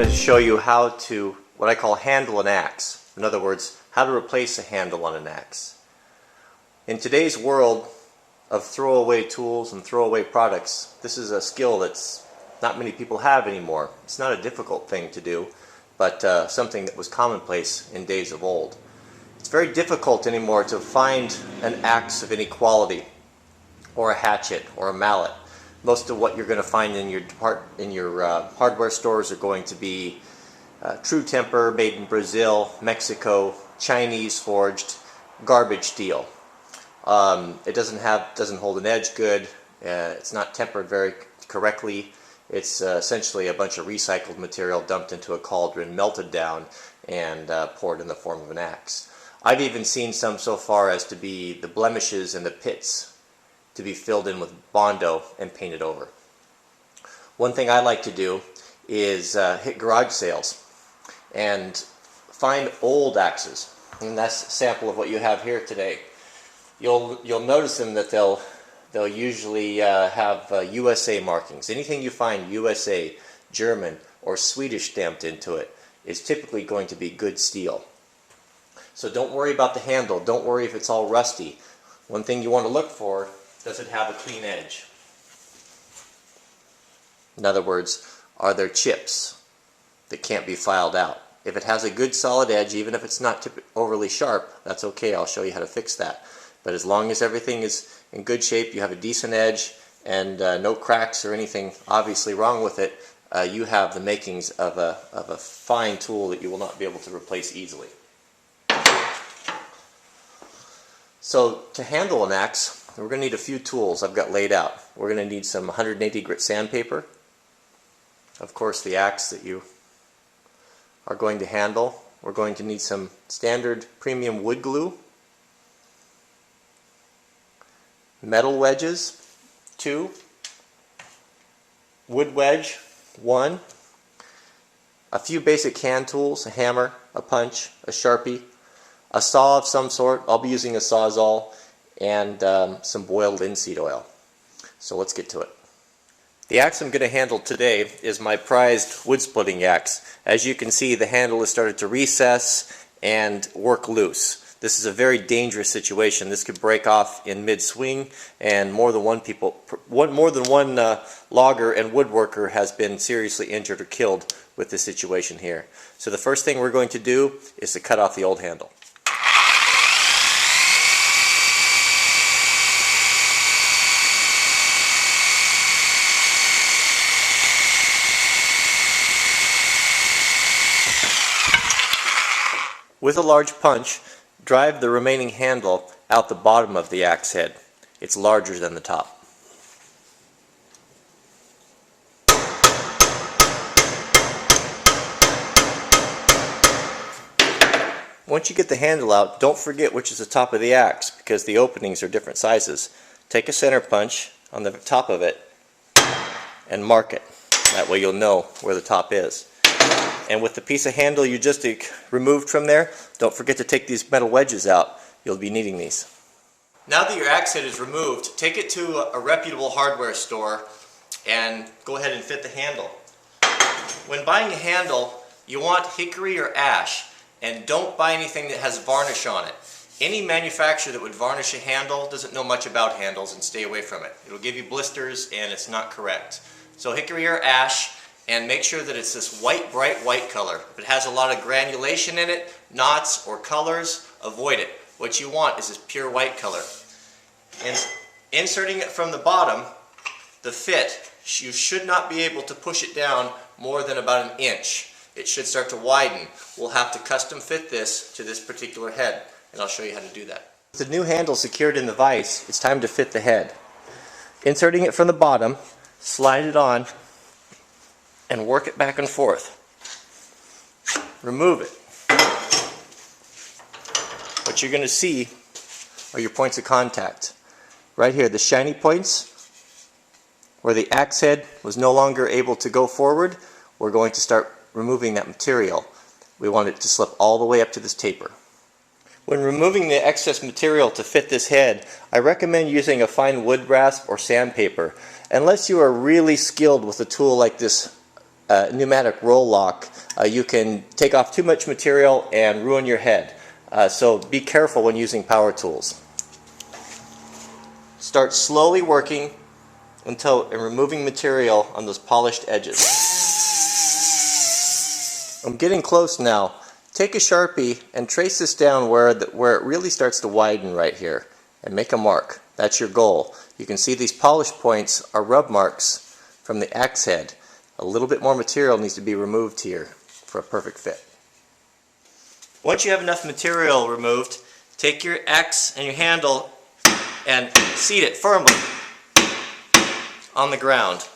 going to show you how to, what I call, handle an axe. In other words, how to replace a handle on an axe. In today's world of throwaway tools and throwaway products, this is a skill that's not many people have anymore. It's not a difficult thing to do, but something that was commonplace in days of old. It's very difficult anymore to find an axe of any quality, or a hatchet, or a mallet. Most of what you're going to find in your hardware stores are going to be true temper, made in Brazil, Mexico, Chinese forged, garbage steel. It doesn't hold an edge good. It's not tempered very correctly. It's essentially a bunch of recycled material dumped into a cauldron, melted down, and poured in the form of an axe. I've even seen some so far as to be the blemishes and the pits to be filled in with Bondo and painted over. One thing I like to do is hit garage sales and find old axes, and that's a sample of what you have here today. You'll notice them that they'll usually have USA markings. Anything you find USA, German, or Swedish stamped into it is typically going to be good steel. So don't worry about the handle. Don't worry if it's all rusty. One thing you want to look for: does it have a clean edge? In other words, are there chips that can't be filed out? If it has a good solid edge, even if it's not overly sharp, that's okay. I'll show you how to fix that. But as long as everything is in good shape, you have a decent edge, and no cracks or anything obviously wrong with it, you have the makings of a fine tool that you will not be able to replace easily. So to handle an axe, we're going to need a few tools I've got laid out. We're going to need some 180 grit sandpaper. Of course, the axe that you are going to handle. We're going to need some standard premium wood glue. Metal wedges, 2. Wood wedge, 1. A few basic hand tools, a hammer, a punch, a Sharpie, a saw of some sort. I'll be using a Sawzall, and some boiled linseed oil. So let's get to it. The axe I'm going to handle today is my prized wood splitting axe. As you can see, the handle has started to recess and work loose. This is a very dangerous situation. This could break off in mid-swing, and more than one logger and woodworker has been seriously injured or killed with this situation here. So the first thing we're going to do is to cut off the old handle. With a large punch, drive the remaining handle out the bottom of the axe head. It's larger than the top. Once you get the handle out, don't forget which is the top of the axe, because the openings are different sizes. Take a center punch on the top of it and mark it. That way you'll know where the top is. And with the piece of handle you just removed from there, don't forget to take these metal wedges out. You'll be needing these. Now that your axe head is removed, take it to a reputable hardware store and go ahead and fit the handle. When buying a handle, you want hickory or ash, and don't buy anything that has varnish on it. Any manufacturer that would varnish a handle doesn't know much about handles, and stay away from it. It'll give you blisters, and it's not correct. So hickory or ash, and make sure that it's this white, bright white color. If it has a lot of granulation in it, knots or colors, avoid it. What you want is this pure white color. And inserting it from the bottom, the fit, you should not be able to push it down more than about an inch. It should start to widen. We'll have to custom fit this to this particular head, and I'll show you how to do that. With the new handle secured in the vise, it's time to fit the head. Inserting it from the bottom, slide it on, and work it back and forth. Remove it. What you're going to see are your points of contact. Right here, the shiny points, where the axe head was no longer able to go forward, we're going to start removing that material. We want it to slip all the way up to this taper. When removing the excess material to fit this head, I recommend using a fine wood rasp or sandpaper. Unless you are really skilled with a tool like this pneumatic roll lock, you can take off too much material and ruin your head. So be careful when using power tools. Start slowly working until removing material on those polished edges. I'm getting close now. Take a Sharpie and trace this down where it really starts to widen right here, and make a mark. That's your goal. You can see these polish points are rub marks from the axe head. A little bit more material needs to be removed here for a perfect fit. Once you have enough material removed, take your axe and your handle and seat it firmly on the ground.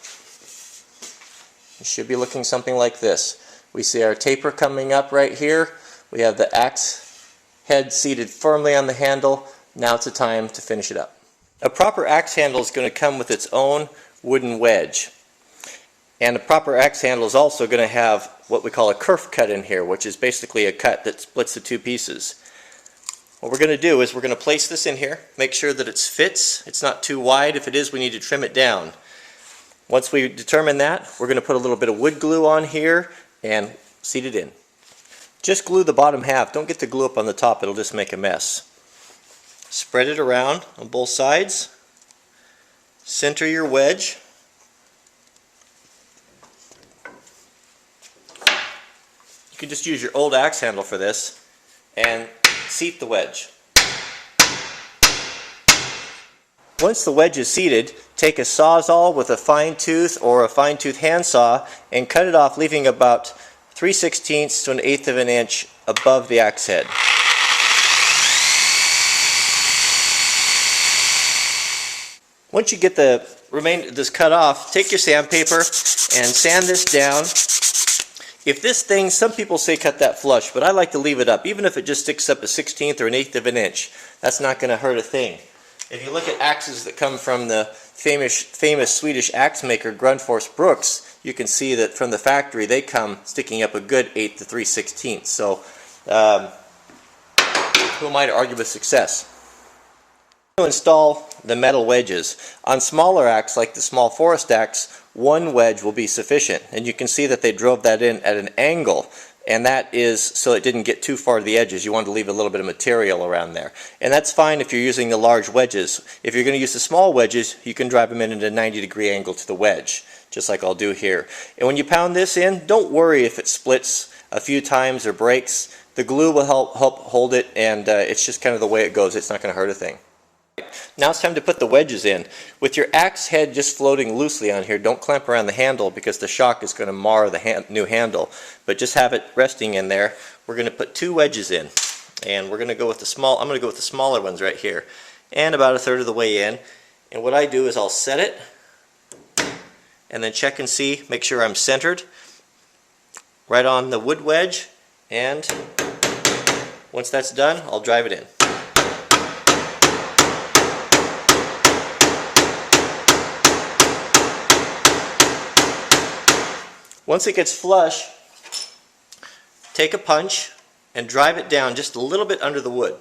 It should be looking something like this. We see our taper coming up right here. We have the axe head seated firmly on the handle. Now it's the time to finish it up. A proper axe handle is going to come with its own wooden wedge. And a proper axe handle is also going to have what we call a kerf cut in here, which is basically a cut that splits the two pieces. What we're going to do is we're going to place this in here, make sure that it fits. It's not too wide. If it is, we need to trim it down. Once we determine that, we're going to put a little bit of wood glue on here and seat it in. Just glue the bottom half. Don't get the glue up on the top. It'll just make a mess. Spread it around on both sides. Center your wedge. You can just use your old axe handle for this and seat the wedge. Once the wedge is seated, take a sawzall with a fine tooth or a fine tooth handsaw and cut it off, leaving about 3/16 to 1/8 of an inch above the axe head. Once you get this cut off, take your sandpaper and sand this down. If this thing, some people say cut that flush, but I like to leave it up, even if it just sticks up a 1/16 or 1/8 of an inch. That's not going to hurt a thing. If you look at axes that come from the famous Swedish axe maker Grundfors Brooks, you can see that from the factory they come sticking up a good 1/8 to 3/16. So who am I to argue with success? To install the metal wedges. On smaller axes like the small forest axe, one wedge will be sufficient, and you can see that they drove that in at an angle, and that is so it didn't get too far to the edges. You wanted to leave a little bit of material around there, and that's fine if you're using the large wedges. If you're going to use the small wedges, you can drive them in at a 90-degree angle to the wedge, just like I'll do here. And when you pound this in, don't worry if it splits a few times or breaks. The glue will help hold it, and it's just kind of the way it goes. It's not going to hurt a thing. Now it's time to put the wedges in. With your axe head just floating loosely on here, don't clamp around the handle because the shock is going to mar the new handle. But just have it resting in there. We're going to put 2 wedges in, and we're going to go with the small. I'm going to go with the smaller ones right here, and about 1/3 of the way in. And what I do is I'll set it, and then check and see, make sure I'm centered right on the wood wedge. And once that's done, I'll drive it in. Once it gets flush, take a punch and drive it down just a little bit under the wood.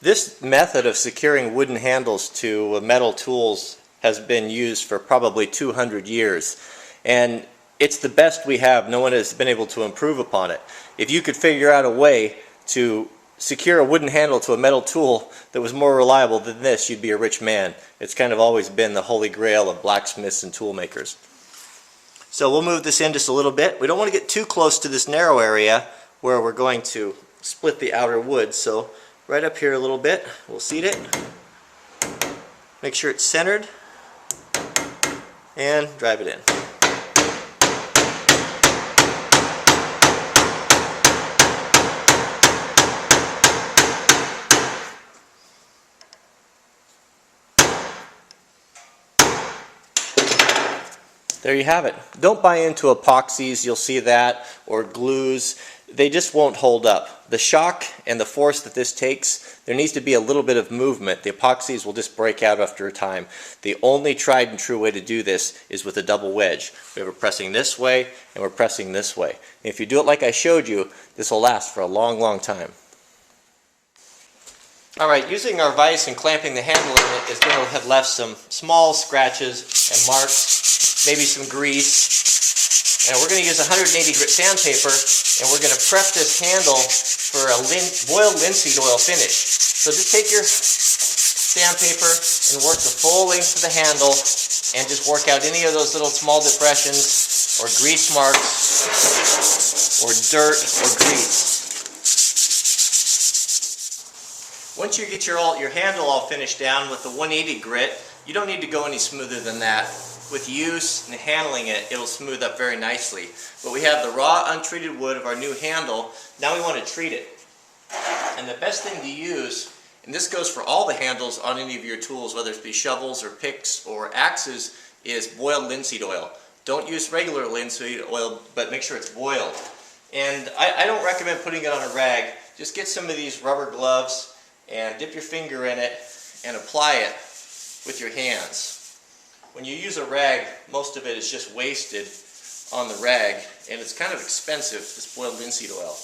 This method of securing wooden handles to metal tools has been used for probably 200 years, and it's the best we have. No one has been able to improve upon it. If you could figure out a way to secure a wooden handle to a metal tool that was more reliable than this, you'd be a rich man. It's kind of always been the holy grail of blacksmiths and tool makers. So we'll move this in just a little bit. We don't want to get too close to this narrow area where we're going to split the outer wood. So right up here a little bit, we'll seat it. Make sure it's centered and drive it in. There you have it. Don't buy into epoxies, you'll see that, or glues. They just won't hold up. The shock and the force that this takes, there needs to be a little bit of movement. The epoxies will just break out after a time. The only tried and true way to do this is with a double wedge. We're pressing this way and we're pressing this way. And if you do it like I showed you, this will last for a long, long time. Alright, using our vise and clamping the handle in it is going to have left some small scratches and marks, maybe some grease. And we're going to use 180 grit sandpaper, and we're going to prep this handle for a boiled linseed oil finish. So just take your sandpaper and work the full length of the handle and just work out any of those little small depressions or grease marks or dirt or grease. Once you get your handle all finished down with the 180 grit, you don't need to go any smoother than that. With use and handling it, it'll smooth up very nicely. But we have the raw untreated wood of our new handle. Now we want to treat it. And the best thing to use, and this goes for all the handles on any of your tools, whether it be shovels or picks or axes, is boiled linseed oil. Don't use regular linseed oil, but make sure it's boiled. And I don't recommend putting it on a rag. Just get some of these rubber gloves and dip your finger in it and apply it with your hands. When you use a rag, most of it is just wasted on the rag, and it's kind of expensive, this boiled linseed oil.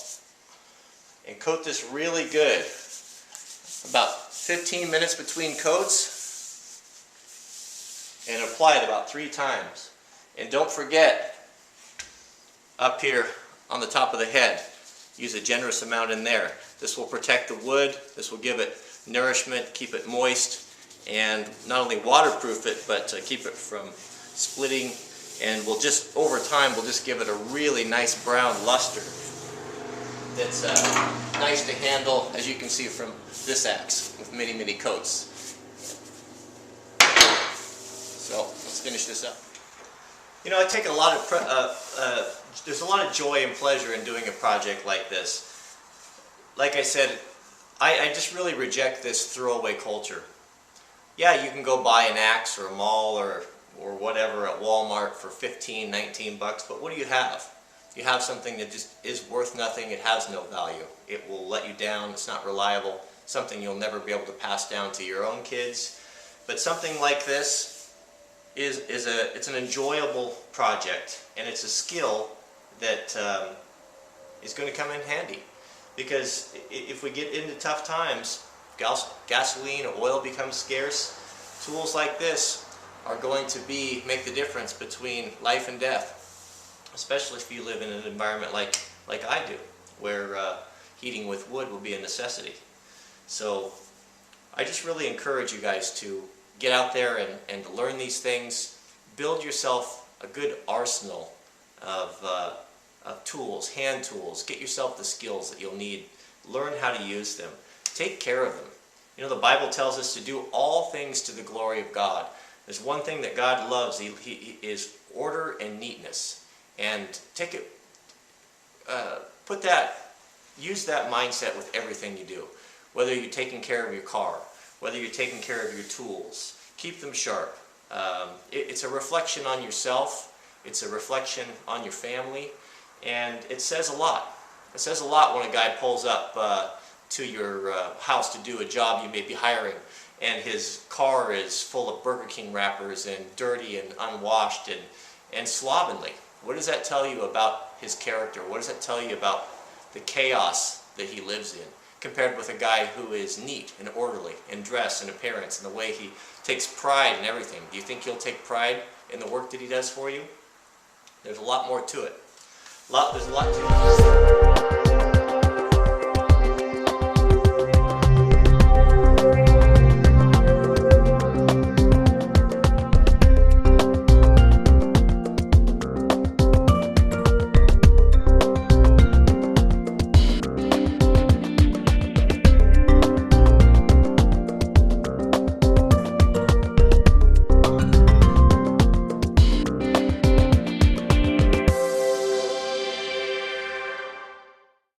And coat this really good. About 15 minutes between coats, and apply it about 3 times. And don't forget, up here on the top of the head, use a generous amount in there. This will protect the wood, this will give it nourishment, keep it moist, and not only waterproof it, but keep it from splitting, and will just, over time, will just give it a really nice brown luster that's nice to handle, as you can see from this axe, with many, many coats. So, let's finish this up. You know, I take a lot of, there's a lot of joy and pleasure in doing a project like this. Like I said, I just really reject this throwaway culture. Yeah, you can go buy an axe or a maul or whatever at Walmart for 15, 19 bucks, but what do you have? You have something that just is worth nothing, it has no value. It will let you down, it's not reliable, something you'll never be able to pass down to your own kids. But something like this it's an enjoyable project, and it's a skill that is going to come in handy. Because if we get into tough times, gasoline or oil becomes scarce, tools like this are going to make the difference between life and death, especially if you live in an environment like I do, where heating with wood will be a necessity. So I just really encourage you guys to get out there and learn these things. Build yourself a good arsenal of tools, hand tools. Get yourself the skills that you'll need. Learn how to use them. Take care of them. You know, the Bible tells us to do all things to the glory of God. There's one thing that God loves, he is order and neatness. And take it, use that mindset with everything you do. Whether you're taking care of your car, whether you're taking care of your tools, keep them sharp. It's a reflection on yourself. It's a reflection on your family. And it says a lot. It says a lot when a guy pulls up to your house to do a job you may be hiring, and his car is full of Burger King wrappers and dirty and unwashed and slovenly. What does that tell you about his character? What does that tell you about the chaos that he lives in, compared with a guy who is neat and orderly in dress and appearance and the way he takes pride in everything? Do you think he'll take pride in the work that he does for you? There's a lot more to it. There's a lot to it.